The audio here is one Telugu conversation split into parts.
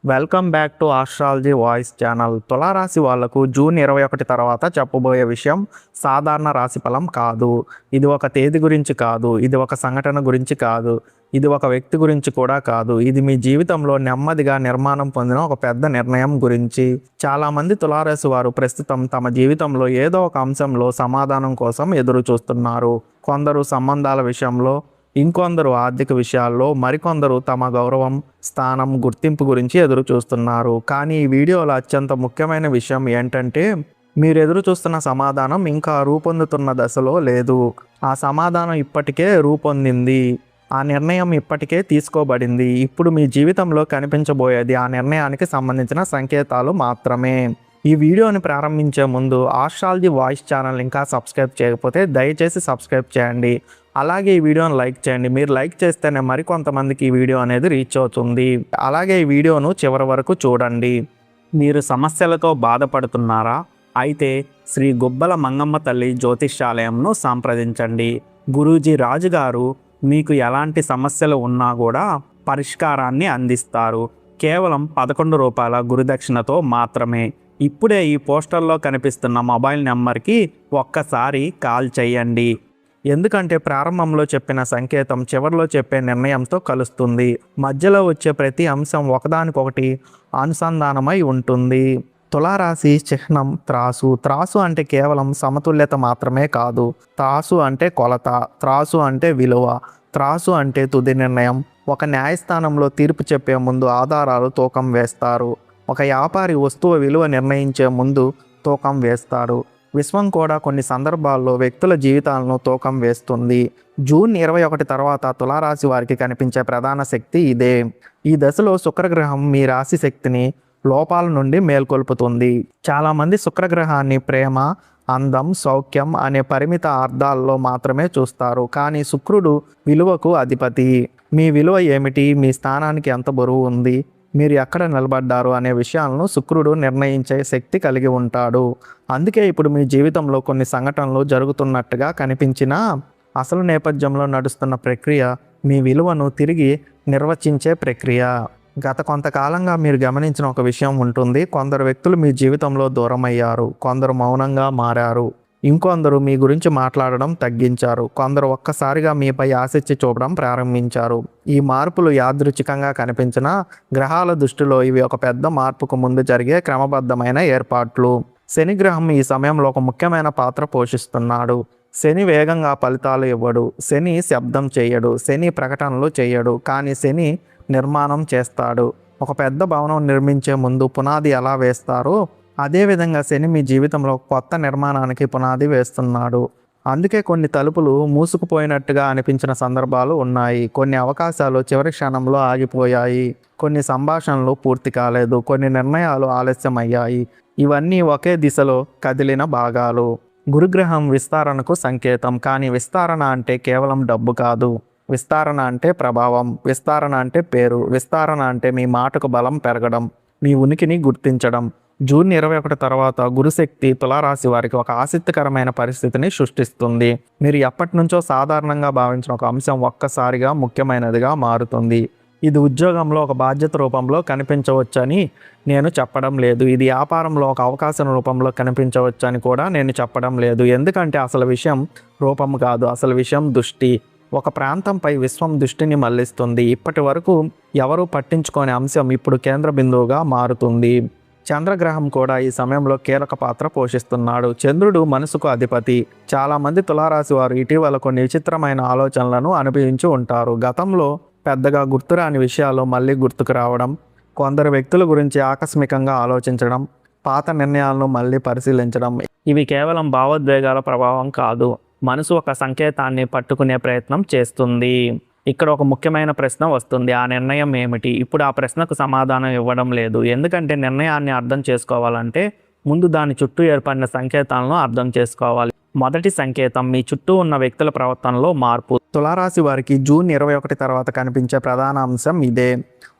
Welcome back to astrology voice channel. తులారాశి వాళ్లకు జూన్ 21 తర్వాత చెప్పబోయే విషయం సాధారణ రాశిఫలం కాదు. ఇది ఒక తేదీ గురించి కాదు, ఇది ఒక సంఘటన గురించి కాదు, ఇది ఒక వ్యక్తి గురించి కూడా కాదు. ఇది మీ జీవితంలో నెమ్మదిగా నిర్మాణం పొందిన ఒక పెద్ద నిర్ణయం గురించి. చాలామంది తులారాశి వారు ప్రస్తుతం తమ జీవితంలో ఏదో ఒక అంశంలో సమాధానం కోసం ఎదురు చూస్తున్నారు. కొందరు సంబంధాల విషయంలో, ఇంకొందరు ఆర్థిక విషయాల్లో, మరికొందరు తమ గౌరవం, స్థానం, గుర్తింపు గురించి ఎదురు చూస్తున్నారు. కానీ ఈ వీడియోలో అత్యంత ముఖ్యమైన విషయం ఏంటంటే, మీరు ఎదురు చూస్తున్న సమాధానం ఇంకా రూపొందుతున్న దశలో లేదు. ఆ సమాధానం ఇప్పటికే రూపొందింది. ఆ నిర్ణయం ఇప్పటికే తీసుకోబడింది. ఇప్పుడు మీ జీవితంలో కనిపించబోయేది ఆ నిర్ణయానికి సంబంధించిన సంకేతాలు మాత్రమే. ఈ వీడియోని ప్రారంభించే ముందు ఆస్ట్రాలజీ వాయిస్ ఛానల్ ఇంకా సబ్స్క్రైబ్ చేయకపోతే దయచేసి సబ్స్క్రైబ్ చేయండి. అలాగే ఈ వీడియోని లైక్ చేయండి. మీరు లైక్ చేస్తేనే మరికొంతమందికి ఈ వీడియో అనేది రీచ్ అవుతుంది. అలాగే ఈ వీడియోను చివరి వరకు చూడండి. మీరు సమస్యలతో బాధపడుతున్నారా? అయితే శ్రీ గుబ్బల మంగమ్మ తల్లి జ్యోతిష్యాలయంను సంప్రదించండి. గురూజీ రాజు గారు మీకు ఎలాంటి సమస్యలు ఉన్నా కూడా పరిష్కారాన్ని అందిస్తారు. కేవలం 11 రూపాయల గురుదక్షిణతో మాత్రమే. ఇప్పుడే ఈ పోస్టర్లో కనిపిస్తున్న మొబైల్ నెంబర్కి ఒక్కసారి కాల్ చేయండి. ఎందుకంటే ప్రారంభంలో చెప్పిన సంకేతం చివరిలో చెప్పే నిర్ణయంతో కలుస్తుంది. మధ్యలో వచ్చే ప్రతి అంశం ఒకదానికొకటి అనుసంధానమై ఉంటుంది. తులారాశి చిహ్నం త్రాసు. త్రాసు అంటే కేవలం సమతుల్యత మాత్రమే కాదు. త్రాసు అంటే కొలత, త్రాసు అంటే విలువ, త్రాసు అంటే తుది నిర్ణయం. ఒక న్యాయస్థానంలో తీర్పు చెప్పే ముందు ఆధారాలు తూకం వేస్తారు. ఒక వ్యాపారి వస్తువు విలువ నిర్ణయించే ముందు తూకం వేస్తాడు. విశ్వం కూడా కొన్ని సందర్భాల్లో వ్యక్తుల జీవితాలను తూకం వేస్తుంది. జూన్ 21 తర్వాత తులారాశి వారికి కనిపించే ప్రధాన శక్తి ఇదే. ఈ దశలో శుక్రగ్రహం మీ రాశి శక్తిని లోపాల నుండి మేల్కొల్పుతుంది. చాలామంది శుక్రగ్రహాన్ని ప్రేమ, అందం, సౌఖ్యం అనే పరిమిత అర్థాల్లో మాత్రమే చూస్తారు. కానీ శుక్రుడు విలువకు అధిపతి. మీ విలువ ఏమిటి, మీ స్థానానికి ఎంత బరువు ఉంది, మీరు ఎక్కడ నిలబడ్డారు అనే విషయాలను శుక్రుడు నిర్ణయించే శక్తి కలిగి ఉంటాడు. అందుకే ఇప్పుడు మీ జీవితంలో కొన్ని సంఘటనలు జరుగుతున్నట్టుగా కనిపించినా అసలు నేపథ్యంలో నడుస్తున్న ప్రక్రియ మీ విలువను తిరిగి నిర్వచించే ప్రక్రియ. గత కొంతకాలంగా మీరు గమనించిన ఒక విషయం ఉంటుంది. కొందరు వ్యక్తులు మీ జీవితంలో దూరమయ్యారు, కొందరు మౌనంగా మారారు, ఇంకొందరు మీ గురించి మాట్లాడడం తగ్గించారు, కొందరు ఒక్కసారిగా మీపై ఆసక్తి చూపడం ప్రారంభించారు. ఈ మార్పులు యాదృచ్ఛికంగా కనిపించినా గ్రహాల దృష్టిలో ఇవి ఒక పెద్ద మార్పుకు ముందు జరిగే క్రమబద్ధమైన ఏర్పాట్లు. శని గ్రహం ఈ సమయంలో ఒక ముఖ్యమైన పాత్ర పోషిస్తున్నాడు. శని వేగంగా ఫలితాలు ఇవ్వడు, శని శబ్దం చేయడు, శని ప్రకటనలు చేయడు, కానీ శని నిర్మాణం చేస్తాడు. ఒక పెద్ద భవనం నిర్మించే ముందు పునాది ఎలా వేస్తారో అదేవిధంగా శని మీ జీవితంలో కొత్త నిర్మాణానికి పునాది వేస్తున్నాడు. అందుకే కొన్ని తలుపులు మూసుకుపోయినట్టుగా అనిపించిన సందర్భాలు ఉన్నాయి. కొన్ని అవకాశాలు చివరి క్షణంలో ఆగిపోయాయి, కొన్ని సంభాషణలు పూర్తి కాలేదు, కొన్ని నిర్ణయాలు ఆలస్యమయ్యాయి. ఇవన్నీ ఒకే దిశలో కదిలిన భాగాలు. గురుగ్రహం విస్తరణకు సంకేతం. కానీ విస్తరణ అంటే కేవలం డబ్బు కాదు. విస్తరణ అంటే ప్రభావం, విస్తరణ అంటే పేరు, విస్తరణ అంటే మీ మాటకు బలం పెరగడం, మీ ఉనికిని గుర్తించడం. జూన్ 21 తర్వాత గురుశక్తి తులారాశి వారికి ఒక ఆసక్తికరమైన పరిస్థితిని సృష్టిస్తుంది. మీరు ఎప్పటి నుంచో సాధారణంగా భావించిన ఒక అంశం ఒక్కసారిగా ముఖ్యమైనదిగా మారుతుంది. ఇది ఉద్యోగంలో ఒక బాధ్యత రూపంలో కనిపించవచ్చని నేను చెప్పడం లేదు. ఇది వ్యాపారంలో ఒక అవకాశం రూపంలో కనిపించవచ్చని కూడా నేను చెప్పడం లేదు. ఎందుకంటే అసలు విషయం రూపం కాదు, అసలు విషయం దృష్టి. ఒక ప్రాంతంపై విశ్వం దృష్టిని మళ్లిస్తుంది. ఇప్పటి వరకు ఎవరూ పట్టించుకోని అంశం ఇప్పుడు కేంద్ర బిందువుగా మారుతుంది. చంద్రగ్రహం కూడా ఈ సమయంలో కీలక పాత్ర పోషిస్తున్నాడు. చంద్రుడు మనసుకు అధిపతి. చాలామంది తులారాశి వారు ఇటీవల కొన్ని విచిత్రమైన ఆలోచనలను అనుభవించి ఉంటారు. గతంలో పెద్దగా గుర్తురాని విషయాలు మళ్ళీ గుర్తుకు రావడం, కొందరు వ్యక్తుల గురించి ఆకస్మికంగా ఆలోచించడం, పాత నిర్ణయాలను మళ్ళీ పరిశీలించడం. ఇవి కేవలం భావోద్వేగాల ప్రభావం కాదు, మనసు ఒక సంకేతాన్ని పట్టుకునే ప్రయత్నం చేస్తుంది. ఇక్కడ ఒక ముఖ్యమైన ప్రశ్న వస్తుంది, ఆ నిర్ణయం ఏమిటి? ఇప్పుడు ఆ ప్రశ్నకు సమాధానం ఇవ్వడం లేదు. ఎందుకంటే నిర్ణయాన్ని అర్థం చేసుకోవాలంటే ముందు దాని చుట్టూ ఏర్పడిన సంకేతాలను అర్థం చేసుకోవాలి. మొదటి సంకేతం మీ చుట్టూ ఉన్న వ్యక్తుల ప్రవర్తనలో మార్పు. తులారాశి వారికి జూన్ 21 తర్వాత కనిపించే ప్రధాన అంశం ఇదే.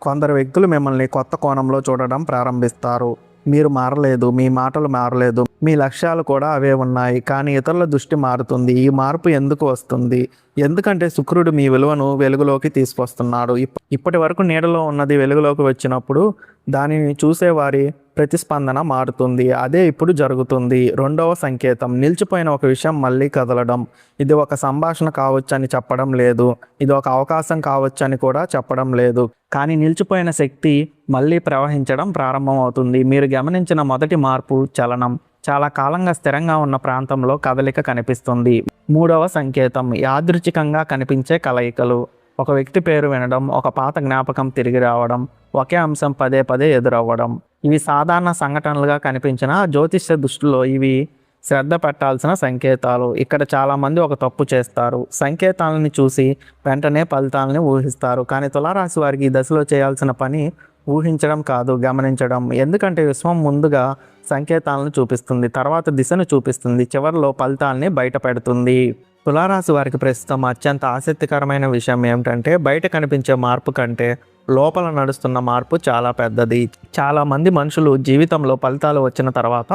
కొందరు వ్యక్తులు మిమ్మల్ని కొత్త కోణంలో చూడడం ప్రారంభిస్తారు. మీరు మారలేదు, మీ మాటలు మారలేదు, మీ లక్ష్యాలు కూడా అవే ఉన్నాయి, కానీ ఇతరుల దృష్టి మారుతుంది. ఈ మార్పు ఎందుకు వస్తుంది? ఎందుకంటే శుక్రుడు మీ విలువను వెలుగులోకి తీసుకొస్తున్నాడు. ఇప్పటి వరకు నీడలో ఉన్నది వెలుగులోకి వచ్చినప్పుడు దానిని చూసేవారి ప్రతిస్పందన మారుతుంది. అదే ఇప్పుడు జరుగుతుంది. రెండవ సంకేతం నిలిచిపోయిన ఒక విషయం మళ్ళీ కదలడం. ఇది ఒక సంభాషణ కావచ్చని చెప్పడం లేదు. ఇది ఒక అవకాశం కావచ్చని కూడా చెప్పడం లేదు. కానీ నిలిచిపోయిన శక్తి మళ్ళీ ప్రవహించడం ప్రారంభమవుతుంది. మీరు గమనించిన మొదటి మార్పు చలనం. చాలా కాలంగా స్థిరంగా ఉన్న ప్రాంతంలో కదలిక కనిపిస్తుంది. మూడవ సంకేతం యాదృచ్ఛికంగా కనిపించే కలయికలు. ఒక వ్యక్తి పేరు వినడం, ఒక పాత జ్ఞాపకం తిరిగి రావడం, ఒకే అంశం పదే పదే ఎదురవ్వడం. ఇవి సాధారణ సంఘటనలుగా కనిపించిన జ్యోతిష్య దృష్టిలో ఇవి శ్రద్ధ పెట్టాల్సిన సంకేతాలు. ఇక్కడ చాలామంది ఒక తప్పు చేస్తారు. సంకేతాలని చూసి వెంటనే ఫలితాలని ఊహిస్తారు. కానీ తులారాశి వారికి ఈ దశలో చేయాల్సిన పని ఊహించడం కాదు, గమనించడం. ఎందుకంటే విశ్వం ముందుగా సంకేతాలను చూపిస్తుంది, తర్వాత దిశను చూపిస్తుంది, చివరిలో ఫలితాలని బయట పెడుతుంది. తులారాశి వారికి ప్రస్తుతం అత్యంత ఆసక్తికరమైన విషయం ఏమిటంటే బయట కనిపించే మార్పు కంటే లోపల నడుస్తున్న మార్పు చాలా పెద్దది. చాలామంది మనుషులు జీవితంలో ఫలితాలు వచ్చిన తర్వాత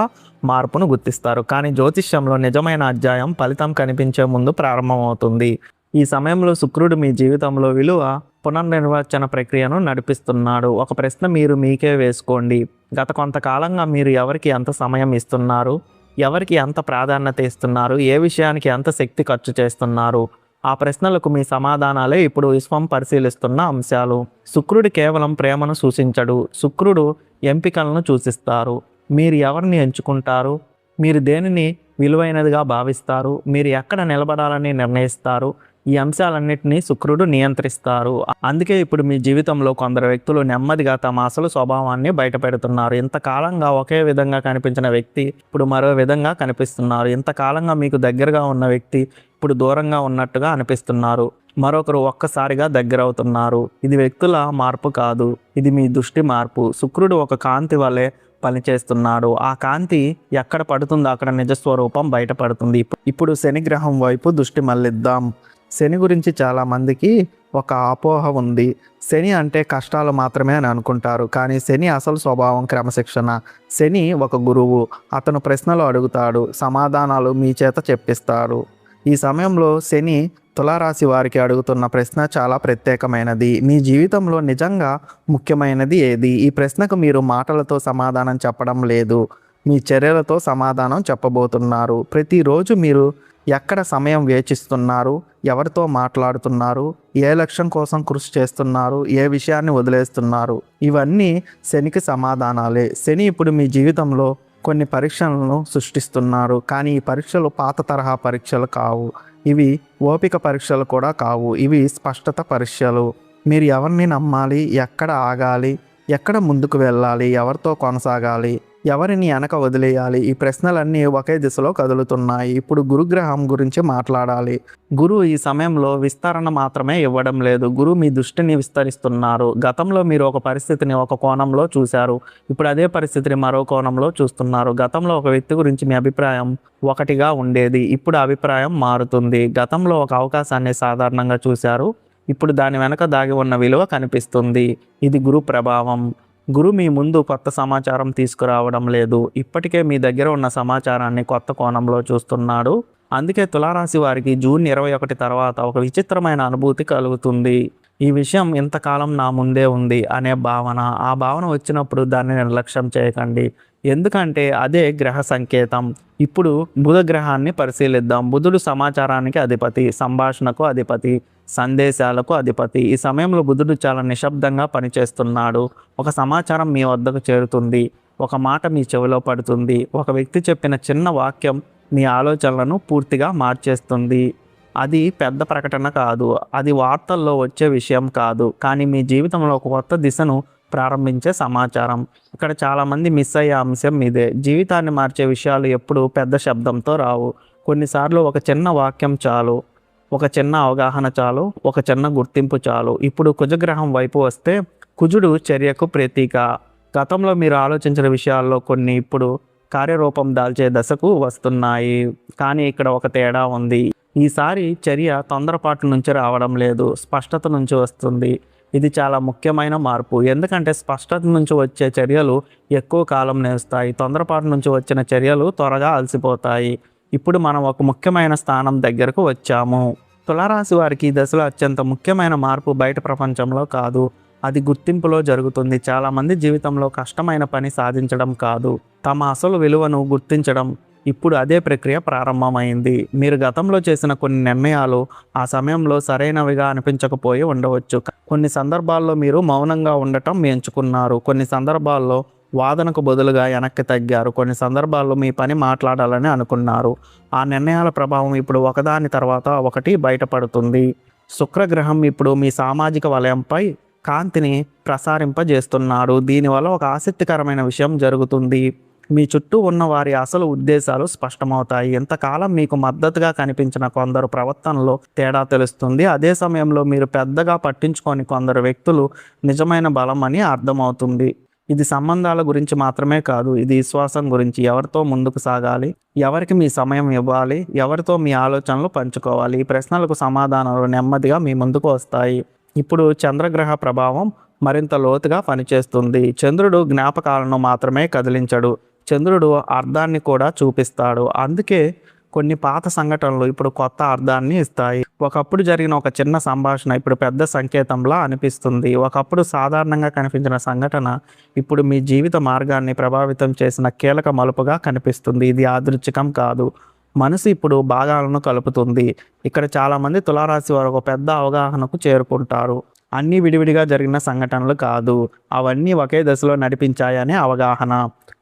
మార్పును గుర్తిస్తారు. కానీ జ్యోతిష్యంలో నిజమైన అధ్యాయం ఫలితం కనిపించే ముందు ప్రారంభమవుతుంది. ఈ సమయంలో శుక్రుడు మీ జీవితంలో విలువ పునర్నిర్వచన ప్రక్రియను నడిపిస్తున్నాడు. ఒక ప్రశ్న మీరు మీకే వేసుకోండి. గత కొంతకాలంగా మీరు ఎవరికి ఎంత సమయం ఇస్తున్నారు, ఎవరికి ఎంత ప్రాధాన్యత ఇస్తున్నారు, ఏ విషయానికి ఎంత శక్తి ఖర్చు చేస్తున్నారు? ఆ ప్రశ్నలకు మీ సమాధానాలే ఇప్పుడు విశ్వం పరిశీలిస్తున్న అంశాలు. శుక్రుడు కేవలం ప్రేమను సూచించడు, శుక్రుడు ఎంపికలను సూచిస్తారు. మీరు ఎవరిని ఎంచుకుంటారు, మీరు దేనిని విలువైనదిగా భావిస్తారు, మీరు ఎక్కడ నిలబడాలని నిర్ణయిస్తారు, ఈ అంశాలన్నింటినీ శుక్రుడు నియంత్రిస్తారు. అందుకే ఇప్పుడు మీ జీవితంలో కొందరు వ్యక్తులు నెమ్మదిగా తమ అసలు స్వభావాన్ని బయటపెడుతున్నారు. ఇంతకాలంగా ఒకే విధంగా కనిపించిన వ్యక్తి ఇప్పుడు మరో విధంగా కనిపిస్తున్నారు. ఇంతకాలంగా మీకు దగ్గరగా ఉన్న వ్యక్తి ఇప్పుడు దూరంగా ఉన్నట్టుగా అనిపిస్తున్నారు. మరొకరు ఒక్కసారిగా దగ్గరవుతున్నారు. ఇది వ్యక్తుల మార్పు కాదు, ఇది మీ దృష్టి మార్పు. శుక్రుడు ఒక కాంతి వలె పనిచేస్తున్నాడు. ఆ కాంతి ఎక్కడ పడుతుందో అక్కడ నిజస్వరూపం బయటపడుతుంది. ఇప్పుడు శని గ్రహం వైపు దృష్టి మళ్ళిద్దాం. శని గురించి చాలామందికి ఒక అపోహ ఉంది. శని అంటే కష్టాలు మాత్రమే అని అనుకుంటారు. కానీ శని అసలు స్వభావం క్రమశిక్షణ. శని ఒక గురువు. అతను ప్రశ్నలు అడుగుతాడు, సమాధానాలు మీ చేత చెప్పిస్తాడు. ఈ సమయంలో శని తులారాశి వారికి అడుగుతున్న ప్రశ్న చాలా ప్రత్యేకమైనది. మీ జీవితంలో నిజంగా ముఖ్యమైనది ఏది? ఈ ప్రశ్నకు మీరు మాటలతో సమాధానం చెప్పడం లేదు, మీ చర్యలతో సమాధానం చెప్పబోతున్నారు. ప్రతిరోజు మీరు ఎక్కడ సమయం వేచిస్తున్నారు, ఎవరితో మాట్లాడుతున్నారు, ఏ లక్ష్యం కోసం కృషి చేస్తున్నారు, ఏ విషయాన్ని వదిలేస్తున్నారు, ఇవన్నీ శనికి సమాధానాలే. శని ఇప్పుడు మీ జీవితంలో కొన్ని పరీక్షలను సృష్టిస్తున్నారు. కానీ ఈ పరీక్షలు పాత తరహా పరీక్షలు కావు. ఇవి ఓపిక పరీక్షలు కూడా కావు. ఇవి స్పష్టత పరీక్షలు. మీరు ఎవరిని నమ్మాలి, ఎక్కడ ఆగాలి, ఎక్కడ ముందుకు వెళ్ళాలి, ఎవరితో కొనసాగాలి, ఎవరిని వెనక వదిలేయాలి, ఈ ప్రశ్నలన్నీ ఒకే దిశలో కదులుతున్నాయి. ఇప్పుడు గురుగ్రహం గురించి మాట్లాడాలి. గురువు ఈ సమయంలో విస్తరణ మాత్రమే ఇవ్వడం లేదు, గురువు మీ దృష్టిని విస్తరిస్తున్నారు. గతంలో మీరు ఒక పరిస్థితిని ఒక కోణంలో చూశారు, ఇప్పుడు అదే పరిస్థితిని మరో కోణంలో చూస్తున్నారు. గతంలో ఒక వ్యక్తి గురించి మీ అభిప్రాయం ఒకటిగా ఉండేది, ఇప్పుడు అభిప్రాయం మారుతుంది. గతంలో ఒక అవకాశాన్ని సాధారణంగా చూశారు, ఇప్పుడు దాని వెనక దాగి ఉన్న విలువ కనిపిస్తుంది. ఇది గురు ప్రభావం. గురు మీ ముందు కొత్త సమాచారం తీసుకురావడం లేదు, ఇప్పటికే మీ దగ్గర ఉన్న సమాచారాన్ని కొత్త కోణంలో చూస్తున్నాడు. అందుకే తులారాశి వారికి జూన్ 21 తర్వాత ఒక విచిత్రమైన అనుభూతి కలుగుతుంది. ఈ విషయం ఇంతకాలం నా ముందే ఉంది అనే భావన. ఆ భావన వచ్చినప్పుడు దాన్ని నిర్లక్ష్యం చేయకండి, ఎందుకంటే అదే గ్రహ సంకేతం. ఇప్పుడు బుధ గ్రహాన్ని పరిశీలిద్దాం. బుధుడు సమాచారానికి అధిపతి, సంభాషణకు అధిపతి, సందేశాలకు అధిపతి. ఈ సమయంలో బుధుడు చాలా నిశ్శబ్దంగా పనిచేస్తున్నాడు. ఒక సమాచారం మీ వద్దకు చేరుతుంది, ఒక మాట మీ చెవిలో పడుతుంది, ఒక వ్యక్తి చెప్పిన చిన్న వాక్యం మీ ఆలోచనలను పూర్తిగా మార్చేస్తుంది. అది పెద్ద ప్రకటన కాదు, అది వార్తల్లో వచ్చే విషయం కాదు, కానీ మీ జీవితంలో ఒక కొత్త దిశను ప్రారంభించే సమాచారం. ఇక్కడ చాలామంది మిస్ అయ్యే అంశం ఇదే. జీవితాన్ని మార్చే విషయాలు ఎప్పుడు పెద్ద శబ్దంతో రావు. కొన్నిసార్లు ఒక చిన్న వాక్యం చాలు, ఒక చిన్న అవగాహన చాలు, ఒక చిన్న గుర్తింపు చాలు. ఇప్పుడు కుజగ్రహం వైపు వస్తే, కుజుడు చర్యకు ప్రతీక. గతంలో మీరు ఆలోచించిన విషయాల్లో కొన్ని ఇప్పుడు కార్యరూపం దాల్చే దశకు వస్తున్నాయి. కానీ ఇక్కడ ఒక తేడా ఉంది. ఈసారి చర్య తొందరపాటు నుంచి రావడం లేదు, స్పష్టత నుంచి వస్తుంది. ఇది చాలా ముఖ్యమైన మార్పు, ఎందుకంటే స్పష్టత నుంచి వచ్చే చర్యలు ఎక్కువ కాలం నేస్తాయి, తొందరపాటు నుంచి వచ్చిన చర్యలు త్వరగా అలసిపోతాయి. ఇప్పుడు మనం ఒక ముఖ్యమైన స్థానం దగ్గరకు వచ్చాము. తులారాశి వారికి ఈ దశలో అత్యంత ముఖ్యమైన మార్పు బయట ప్రపంచంలో కాదు, అది గుర్తింపులో జరుగుతుంది. చాలామంది జీవితంలో కష్టమైన పని సాధించడం కాదు, తమ అసలు విలువను గుర్తించడం. ఇప్పుడు అదే ప్రక్రియ ప్రారంభమైంది. మీరు గతంలో చేసిన కొన్ని నిర్ణయాలు ఆ సమయంలో సరైనవిగా అనిపించకపోయి ఉండవచ్చు. కొన్ని సందర్భాల్లో మీరు మౌనంగా ఉండటం ఎంచుకున్నారు. కొన్ని సందర్భాల్లో వాదనకు బదులుగా వెనక్కి తగ్గారు. కొన్ని సందర్భాల్లో మీ పని మాట్లాడాలని అనుకున్నారు. ఆ నిర్ణయాల ప్రభావం ఇప్పుడు ఒకదాని తర్వాత ఒకటి బయటపడుతుంది. శుక్రగ్రహం ఇప్పుడు మీ సామాజిక వలయంపై కాంతిని ప్రసారింపజేస్తున్నాడు. దీనివల్ల ఒక ఆసక్తికరమైన విషయం జరుగుతుంది. మీ చుట్టూ ఉన్న వారి అసలు ఉద్దేశాలు స్పష్టమవుతాయి. ఇంతకాలం మీకు మద్దతుగా కనిపించిన కొందరు ప్రవర్తనలో తేడా తెలుస్తుంది. అదే సమయంలో మీరు పెద్దగా పట్టించుకొని కొందరు వ్యక్తులు నిజమైన బలం అని అర్థమవుతుంది. ఇది సంబంధాల గురించి మాత్రమే కాదు, ఇది విశ్వాసం గురించి. ఎవరితో ముందుకు సాగాలి, ఎవరికి మీ సమయం ఇవ్వాలి, ఎవరితో మీ ఆలోచనలు పంచుకోవాలి, ఈ ప్రశ్నలకు సమాధానాలు నెమ్మదిగా మీ ముందుకు వస్తాయి. ఇప్పుడు చంద్రగ్రహ ప్రభావం మరింత లోతుగా పనిచేస్తుంది. చంద్రుడు జ్ఞాపకాలను మాత్రమే కదిలించడు, చంద్రుడు అర్థాన్ని కూడా చూపిస్తాడు. అందుకే కొన్ని పాత సంఘటనలు ఇప్పుడు కొత్త అర్థాన్ని ఇస్తాయి. ఒకప్పుడు జరిగిన ఒక చిన్న సంభాషణ ఇప్పుడు పెద్ద సంకేతంలా అనిపిస్తుంది. ఒకప్పుడు సాధారణంగా కనిపించిన సంఘటన ఇప్పుడు మీ జీవిత మార్గాన్ని ప్రభావితం చేసిన కీలక మలుపుగా కనిపిస్తుంది. ఇది యాదృచ్ఛికం కాదు, మనసు ఇప్పుడు భాగాలను కలుపుతుంది. ఇక్కడ చాలామంది తులారాశి వారు ఒక పెద్ద అవగాహనకు చేరుకుంటారు. అన్నీ విడివిడిగా జరిగిన సంఘటనలు కాదు, అవన్నీ ఒకే దశలో నడిపించాయనే అవగాహన.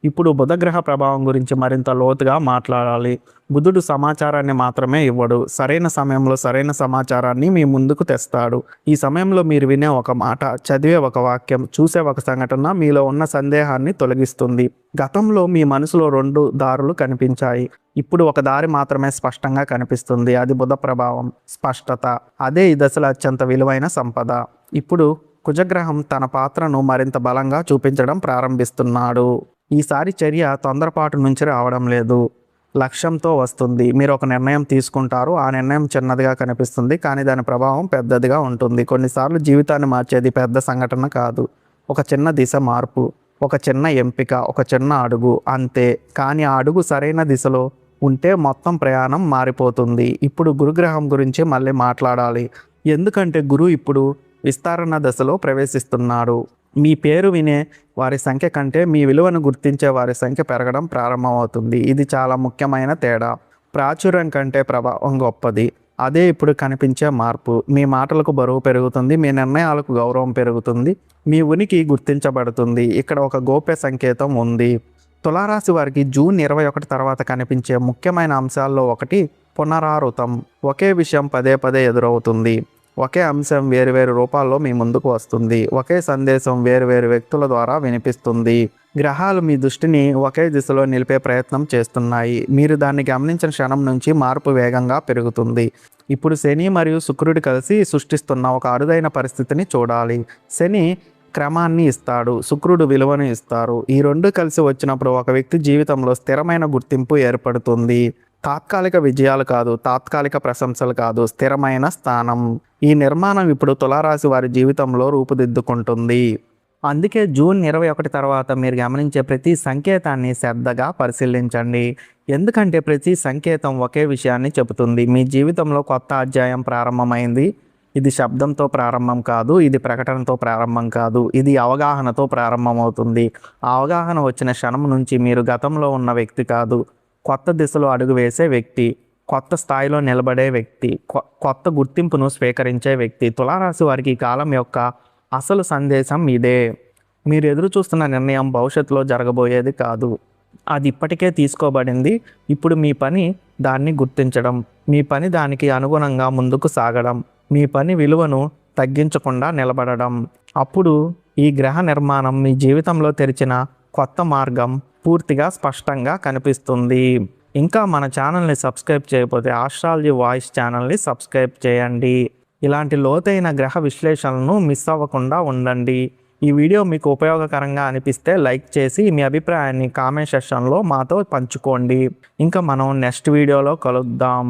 ఇప్పుడు బుధగ్రహ ప్రభావం గురించి మరింత లోతుగా మాట్లాడాలి. బుధుడు సమాచారాన్ని మాత్రమే ఇవ్వడు, సరైన సమయంలో సరైన సమాచారాన్ని మీ ముందుకు తెస్తాడు. ఈ సమయంలో మీరు వినే ఒక మాట, చదివే ఒక వాక్యం, చూసే ఒక సంఘటన మీలో ఉన్న సందేహాన్ని తొలగిస్తుంది. గతంలో మీ మనసులో 2 దారులు కనిపించాయి, ఇప్పుడు ఒక దారి మాత్రమే స్పష్టంగా కనిపిస్తుంది. అది బుధ ప్రభావం, స్పష్టత. అదే ఈ దశలో అత్యంత విలువైన సంపద. ఇప్పుడు కుజగ్రహం తన పాత్రను మరింత బలంగా చూపించడం ప్రారంభిస్తున్నాడు. ఈసారి చర్య తొందరపాటు నుంచి రావడం లేదు, లక్ష్యంతో వస్తుంది. మీరు ఒక నిర్ణయం తీసుకుంటారు, ఆ నిర్ణయం చిన్నదిగా కనిపిస్తుంది, కానీ దాని ప్రభావం పెద్దదిగా ఉంటుంది. కొన్నిసార్లు జీవితాన్ని మార్చేది పెద్ద సంఘటన కాదు, ఒక చిన్న దిశ మార్పు, ఒక చిన్న ఎంపిక, ఒక చిన్న అడుగు, అంతే. కానీ ఆ అడుగు సరైన దిశలో ఉంటే మొత్తం ప్రయాణం మారిపోతుంది. ఇప్పుడు గురుగ్రహం గురించి మళ్ళీ మాట్లాడాలి, ఎందుకంటే గురువు ఇప్పుడు విస్తరణ దశలో ప్రవేశిస్తున్నాడు. మీ పేరు వినే వారి సంఖ్య కంటే మీ విలువను గుర్తించే వారి సంఖ్య పెరగడం ప్రారంభమవుతుంది. ఇది చాలా ముఖ్యమైన తేడా. ప్రాచుర్యం కంటే ప్రభావం గొప్పది. అదే ఇప్పుడు కనిపించే మార్పు. మీ మాటలకు బరువు పెరుగుతుంది, మీ నిర్ణయాలకు గౌరవం పెరుగుతుంది, మీ ఉనికి గుర్తించబడుతుంది. ఇక్కడ ఒక గోప్య సంకేతం ఉంది. తులారాశి వారికి జూన్ 21 తర్వాత కనిపించే ముఖ్యమైన అంశాల్లో ఒకటి పునరావృతం. ఒకే విషయం పదే పదే ఎదురవుతుంది, ఒకే అంశం వేరువేరు రూపాల్లో మీ ముందుకు వస్తుంది, ఒకే సందేశం వేరువేరు వ్యక్తుల ద్వారా వినిపిస్తుంది. గ్రహాలు మీ దృష్టిని ఒకే దిశలో నిలిపే ప్రయత్నం చేస్తున్నాయి. మీరు దాన్ని గమనించిన క్షణం నుంచి మార్పు వేగంగా పెరుగుతుంది. ఇప్పుడు శని మరియు శుక్రుడు కలిసి సృష్టిస్తున్న ఒక అరుదైన పరిస్థితిని చూడాలి. శని క్రమాన్ని ఇస్తాడు, శుక్రుడు విలువను ఇస్తారు. ఈ 2 కలిసి వచ్చినప్పుడు ఒక వ్యక్తి జీవితంలో స్థిరమైన గుర్తింపు ఏర్పడుతుంది. తాత్కాలిక విజయాలు కాదు, తాత్కాలిక ప్రశంసలు కాదు, స్థిరమైన స్థానం. ఈ నిర్మాణం ఇప్పుడు తులారాశి వారి జీవితంలో రూపుదిద్దుకుంటుంది. అందుకే జూన్ 21 తర్వాత మీరు గమనించే ప్రతి సంకేతాన్ని శ్రద్ధగా పరిశీలించండి, ఎందుకంటే ప్రతి సంకేతం ఒకే విషయాన్ని చెబుతుంది. మీ జీవితంలో కొత్త అధ్యాయం ప్రారంభమైంది. ఇది శబ్దంతో ప్రారంభం కాదు, ఇది ప్రకటనతో ప్రారంభం కాదు, ఇది అవగాహనతో ప్రారంభమవుతుంది. ఆ అవగాహన వచ్చిన క్షణం నుంచి మీరు గతంలో ఉన్న వ్యక్తి కాదు, కొత్త దిశలో అడుగు వేసే వ్యక్తి, కొత్త స్థాయిలో నిలబడే వ్యక్తి, కొత్త గుర్తింపును స్వీకరించే వ్యక్తి. తులారాశి వారికి ఈ కాలం యొక్క అసలు సందేశం ఇదే. మీరు ఎదురు చూస్తున్న నిర్ణయం భవిష్యత్తులో జరగబోయేది కాదు, అది ఇప్పటికే తీసుకోబడింది. ఇప్పుడు మీ పని దాన్ని గుర్తించడం, మీ పని దానికి అనుగుణంగా ముందుకు సాగడం, మీ పని విలువను తగ్గించకుండా నిలబడడం. అప్పుడు ఈ గ్రహ నిర్మాణం మీ జీవితంలో తెరిచిన కొత్త మార్గం పూర్తిగా స్పష్టంగా కనిపిస్తుంది. ఇంకా మన ఛానల్ని సబ్స్క్రైబ్ చేయకపోతే ఆస్ట్రాలజీ వాయిస్ ఛానల్ని సబ్స్క్రైబ్ చేయండి. ఇలాంటి లోతైన గ్రహ విశ్లేషణలను మిస్ అవ్వకుండా ఉండండి. ఈ వీడియో మీకు ఉపయోగకరంగా అనిపిస్తే లైక్ చేసి మీ అభిప్రాయాన్ని కామెంట్ సెక్షన్లో మాతో పంచుకోండి. ఇంకా మనం నెక్స్ట్ వీడియోలో కలుద్దాం.